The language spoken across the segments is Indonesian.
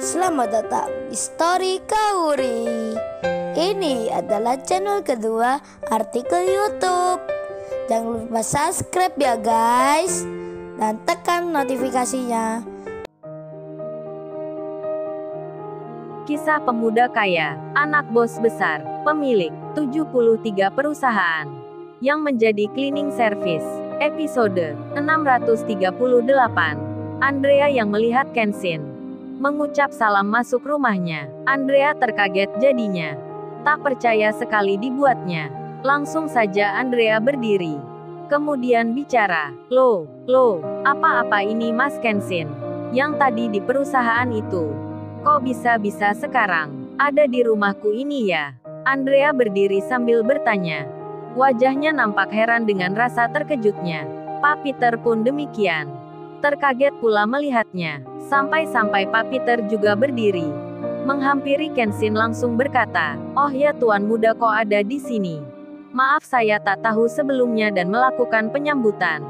Selamat datang di Story Kauri. Ini adalah channel kedua artikel YouTube. Jangan lupa subscribe ya guys, dan tekan notifikasinya. Kisah pemuda kaya, anak bos besar, pemilik 73 perusahaan, yang menjadi cleaning service. Episode 638. Andrea yang melihat Kenshin mengucap salam masuk rumahnya. Andrea terkaget jadinya. Tak percaya sekali dibuatnya. Langsung saja Andrea berdiri. Kemudian bicara, Loh, apa-apa ini Mas Kenshin? Yang tadi di perusahaan itu. Kok bisa-bisa sekarang ada di rumahku ini ya? Andrea berdiri sambil bertanya. Wajahnya nampak heran dengan rasa terkejutnya. Pak Peter pun demikian. Terkaget pula melihatnya. Sampai-sampai Pak Peter juga berdiri. Menghampiri Kenshin langsung berkata, "Oh ya tuan muda kok ada di sini. Maaf saya tak tahu sebelumnya dan melakukan penyambutan."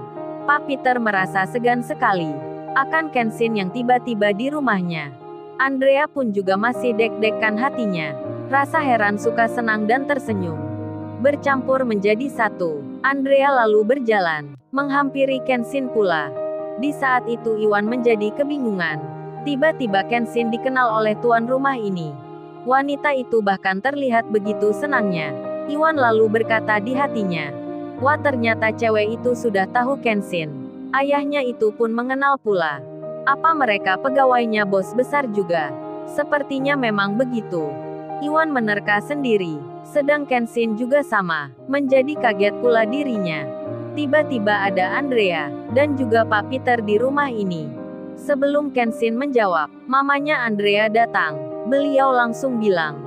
Pak Peter merasa segan sekali akan Kenshin yang tiba-tiba di rumahnya. Andrea pun juga masih deg-degan hatinya. Rasa heran, suka, senang dan tersenyum bercampur menjadi satu. Andrea lalu berjalan menghampiri Kenshin pula. Di saat itu Iwan menjadi kebingungan. Tiba-tiba Kenshin dikenal oleh tuan rumah ini. Wanita itu bahkan terlihat begitu senangnya. Iwan lalu berkata di hatinya, wah ternyata cewek itu sudah tahu Kenshin. Ayahnya itu pun mengenal pula. Apa mereka pegawainya bos besar juga? Sepertinya memang begitu. Iwan menerka sendiri. Sedang Kenshin juga sama. Menjadi kaget pula dirinya. Tiba-tiba ada Andrea dan juga Pak Peter di rumah ini. Sebelum Kenshin menjawab, mamanya Andrea datang. Beliau langsung bilang,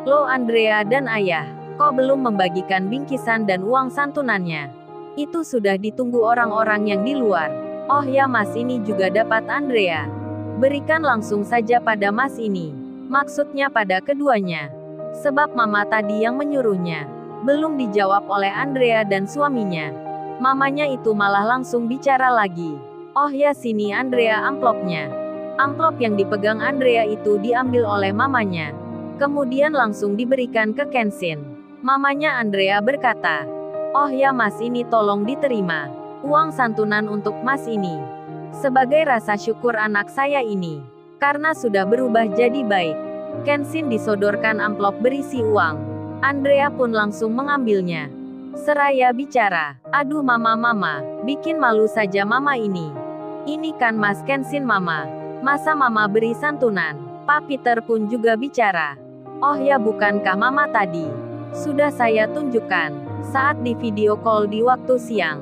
"Loh Andrea dan ayah, kok belum membagikan bingkisan dan uang santunannya? Itu sudah ditunggu orang-orang yang di luar." "Oh ya Mas, ini juga dapat Andrea. Berikan langsung saja pada Mas ini." Maksudnya pada keduanya. Sebab mama tadi yang menyuruhnya. Belum dijawab oleh Andrea dan suaminya. Mamanya itu malah langsung bicara lagi. "Oh ya sini Andrea amplopnya." Amplop yang dipegang Andrea itu diambil oleh mamanya. Kemudian langsung diberikan ke Kenshin. Mamanya Andrea berkata, "Oh ya Mas, ini tolong diterima. Uang santunan untuk Mas ini. Sebagai rasa syukur anak saya ini. Karena sudah berubah jadi baik." Kenshin disodorkan amplop berisi uang. Andrea pun langsung mengambilnya. Seraya bicara, "Aduh mama, bikin malu saja mama ini. Ini kan Mas Kenshin mama. Masa mama beri santunan?" Pak Peter pun juga bicara. "Oh ya bukankah mama tadi sudah saya tunjukkan saat di video call di waktu siang?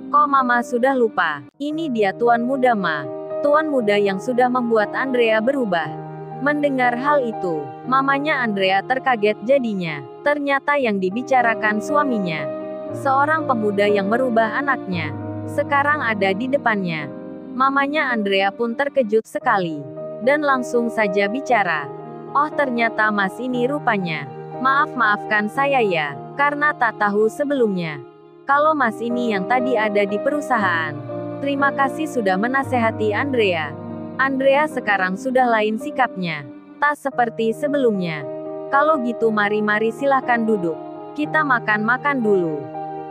Kok mama sudah lupa? Ini dia tuan muda ma." Tuan muda yang sudah membuat Andrea berubah. Mendengar hal itu, mamanya Andrea terkaget jadinya. Ternyata yang dibicarakan suaminya. Seorang pemuda yang merubah anaknya. Sekarang ada di depannya. Mamanya Andrea pun terkejut sekali. Dan langsung saja bicara. "Oh ternyata Mas ini rupanya. Maafkan saya ya, karena tak tahu sebelumnya. Kalau Mas ini yang tadi ada di perusahaan. Terima kasih sudah menasehati Andrea. Andrea sekarang sudah lain sikapnya. Tak seperti sebelumnya. Kalau gitu mari silahkan duduk. Kita makan dulu."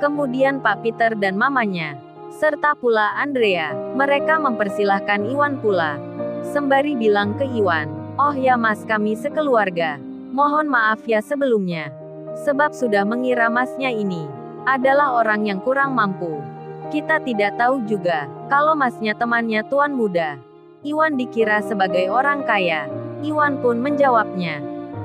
Kemudian Pak Peter dan mamanya, serta pula Andrea, mereka mempersilahkan Iwan pula. Sembari bilang ke Iwan, "Oh ya Mas, kami sekeluarga. Mohon maaf ya sebelumnya. Sebab sudah mengira Masnya ini adalah orang yang kurang mampu. Kita tidak tahu juga kalau Masnya temannya tuan muda. Iwan dikira sebagai orang kaya." Iwan pun menjawabnya,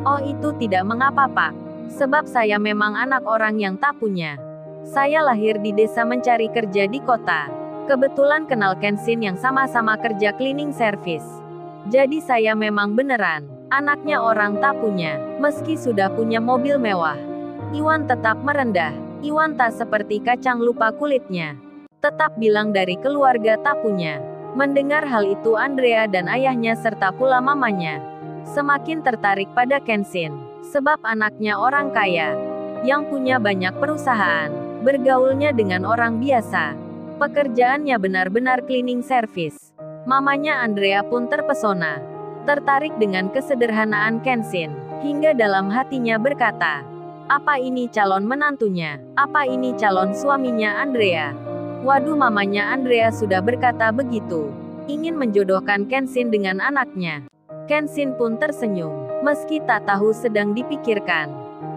"Oh itu tidak mengapa Pak. Sebab saya memang anak orang yang tak punya. Saya lahir di desa mencari kerja di kota. Kebetulan kenal Kenshin yang sama-sama kerja cleaning service. Jadi saya memang beneran anaknya orang tak punya, meski sudah punya mobil mewah." Iwan tetap merendah. Iwan tak seperti kacang lupa kulitnya. Tetap bilang dari keluarga tak punya. Mendengar hal itu Andrea dan ayahnya serta pula mamanya semakin tertarik pada Kenshin. Sebab anaknya orang kaya yang punya banyak perusahaan. Bergaulnya dengan orang biasa. Pekerjaannya benar-benar cleaning service. Mamanya Andrea pun terpesona. tertarik dengan kesederhanaan Kenshin, hingga dalam hatinya berkata, apa ini calon menantunya? Apa ini calon suaminya Andrea? Waduh, mamanya Andrea sudah berkata begitu, ingin menjodohkan Kenshin dengan anaknya. Kenshin pun tersenyum, meski tak tahu sedang dipikirkan.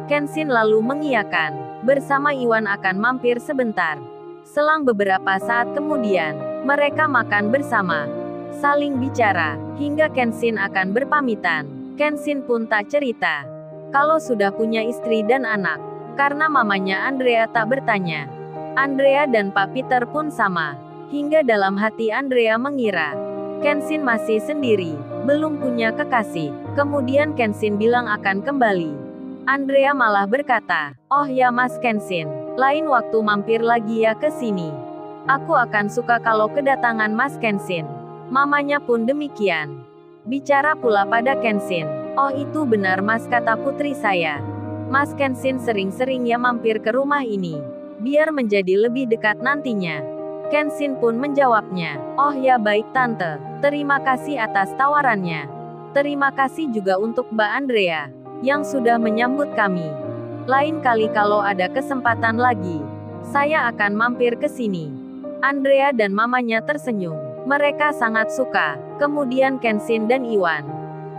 Kenshin lalu mengiyakan, bersama Iwan akan mampir sebentar. Selang beberapa saat kemudian, mereka makan bersama, saling bicara, hingga Kenshin akan berpamitan. Kenshin pun tak cerita kalau sudah punya istri dan anak, karena mamanya Andrea tak bertanya. Andrea dan Pak Peter pun sama, hingga dalam hati Andrea mengira Kenshin masih sendiri, belum punya kekasih. Kemudian Kenshin bilang akan kembali. Andrea malah berkata, oh ya Mas Kenshin, lain waktu mampir lagi ya ke sini. Aku akan suka kalau kedatangan Mas Kenshin. Mamanya pun demikian. Bicara pula pada Kenshin, oh itu benar Mas, kata putri saya. Mas Kenshin sering-sering ya mampir ke rumah ini, biar menjadi lebih dekat nantinya. Kenshin pun menjawabnya, oh ya baik tante, terima kasih atas tawarannya. Terima kasih juga untuk Mbak Andrea, yang sudah menyambut kami. Lain kali kalau ada kesempatan lagi, saya akan mampir ke sini. Andrea dan mamanya tersenyum, mereka sangat suka. Kemudian Kenshin dan Iwan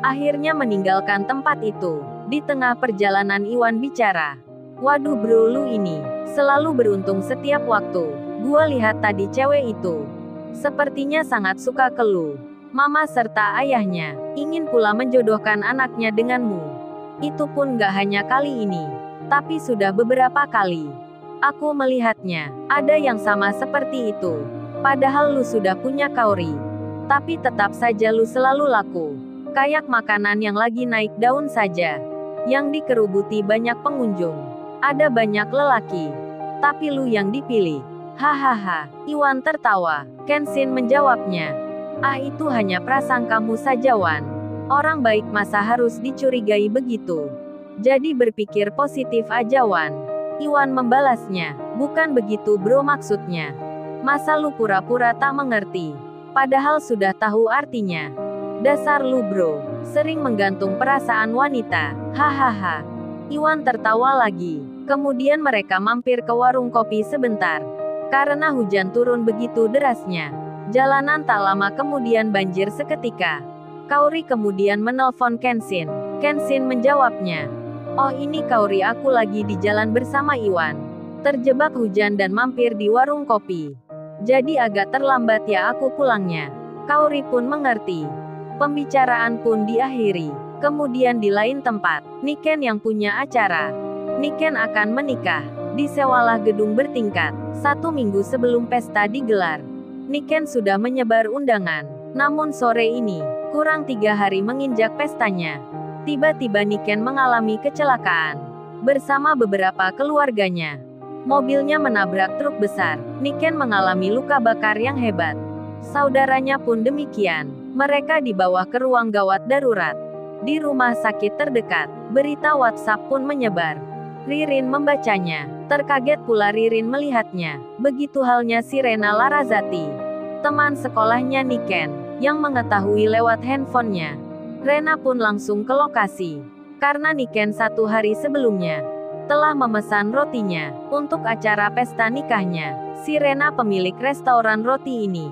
akhirnya meninggalkan tempat itu. Di tengah perjalanan Iwan bicara, waduh bro, lu ini selalu beruntung setiap waktu. Gua lihat tadi cewek itu sepertinya sangat suka ke lu. Mama serta ayahnya ingin pula menjodohkan anaknya denganmu. Itu pun gak hanya kali ini, tapi sudah beberapa kali. Aku melihatnya, ada yang sama seperti itu. Padahal lu sudah punya kauri, tapi tetap saja lu selalu laku kayak makanan yang lagi naik daun saja, yang dikerubuti banyak pengunjung. Ada banyak lelaki, tapi lu yang dipilih. Hahaha, Iwan tertawa. Kenshin menjawabnya, ah itu hanya prasangkamu saja Wan. Orang baik masa harus dicurigai begitu. Jadi berpikir positif aja Wan. Iwan membalasnya, bukan begitu bro maksudnya. Masa lu pura-pura tak mengerti, padahal sudah tahu artinya. Dasar lu bro, sering menggantung perasaan wanita. Hahaha. Iwan tertawa lagi. Kemudian mereka mampir ke warung kopi sebentar. Karena hujan turun begitu derasnya, jalanan tak lama kemudian banjir seketika. Kauri kemudian menelpon Kenshin. Kenshin menjawabnya, oh ini Kauri, aku lagi di jalan bersama Iwan. Terjebak hujan dan mampir di warung kopi. Jadi agak terlambat ya aku pulangnya. Kauri pun mengerti. Pembicaraan pun diakhiri. Kemudian di lain tempat, Niken yang punya acara. Niken akan menikah. Disewalah gedung bertingkat. 1 minggu sebelum pesta digelar, Niken sudah menyebar undangan. Namun sore ini, kurang 3 hari menginjak pestanya, tiba-tiba Niken mengalami kecelakaan bersama beberapa keluarganya. Mobilnya menabrak truk besar. Niken mengalami luka bakar yang hebat. Saudaranya pun demikian. Mereka dibawa ke ruang gawat darurat di rumah sakit terdekat. Berita WhatsApp pun menyebar. Ririn membacanya. Terkaget pula Ririn melihatnya. Begitu halnya si Rena Larazati, teman sekolahnya Niken, yang mengetahui lewat handphonenya. Rena pun langsung ke lokasi, karena Niken 1 hari sebelumnya telah memesan rotinya untuk acara pesta nikahnya. Si Rena pemilik restoran roti ini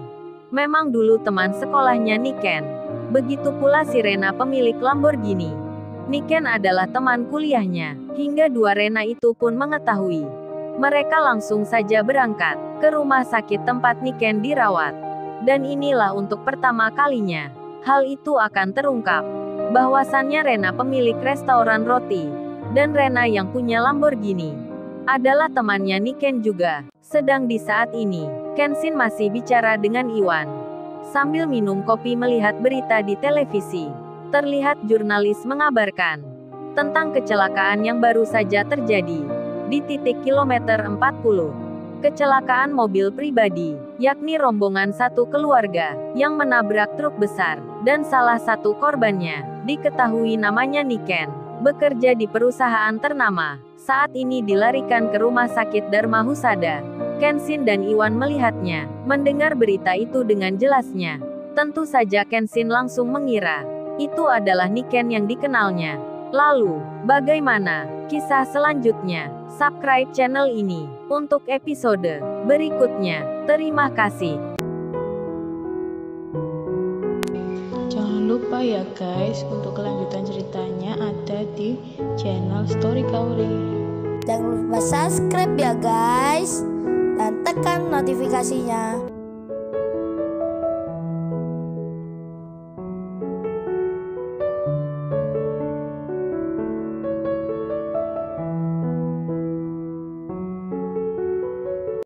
memang dulu teman sekolahnya Niken. Begitu pula si Rena pemilik Lamborghini. Niken adalah teman kuliahnya. Hingga 2 Rena itu pun mengetahui. Mereka langsung saja berangkat ke rumah sakit tempat Niken dirawat. Dan inilah untuk pertama kalinya hal itu akan terungkap, bahwasannya Rena pemilik restoran roti dan Rena yang punya Lamborghini adalah temannya Niken juga. Sedang di saat ini, Kenshin masih bicara dengan Iwan sambil minum kopi melihat berita di televisi. Terlihat jurnalis mengabarkan tentang kecelakaan yang baru saja terjadi di titik kilometer 40. Kecelakaan mobil pribadi, yakni rombongan satu keluarga yang menabrak truk besar, dan salah satu korbannya diketahui namanya Niken, bekerja di perusahaan ternama. Saat ini dilarikan ke rumah sakit Dharma Husada. Kenshin dan Iwan melihatnya, mendengar berita itu dengan jelasnya. Tentu saja Kenshin langsung mengira Itu adalah Niken yang dikenalnya. Lalu, bagaimana kisah selanjutnya? Subscribe channel ini untuk episode berikutnya. Terima kasih. Jangan lupa ya guys, untuk kelanjutan ceritanya ada di channel Story Kauri. Jangan lupa subscribe ya guys, dan tekan notifikasinya